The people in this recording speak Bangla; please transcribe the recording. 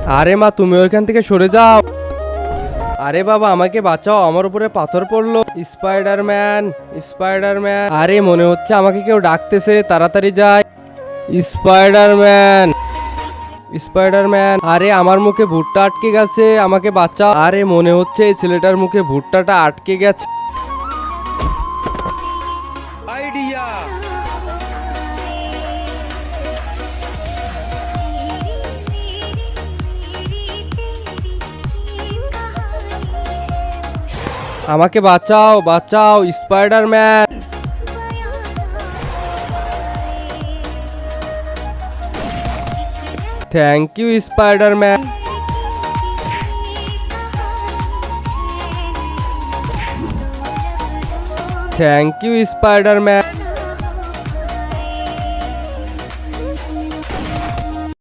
আরে মা, তুমি ওইখান থেকে সরে যাও। আরে বাবা, আমাকে বাঁচাও, আমার উপরে পাথর পড়লো। Spiderman, Spiderman. আরে মনে হচ্ছে আমাকে কেউ ডাকতেছে, তাড়াতাড়ি যাই। Spiderman, Spiderman. আরে আমার মুখে ভুট্টা আটকে গেছে, আমাকে বাঁচাও। আরে মনে হচ্ছে এই ছেলেটার মুখে ভুট্টাটা আটকে গেছে। আইডিয়া। আমাকে বাঁচাও, বাঁচাও Spiderman. Thank you Spiderman. Thank you Spiderman.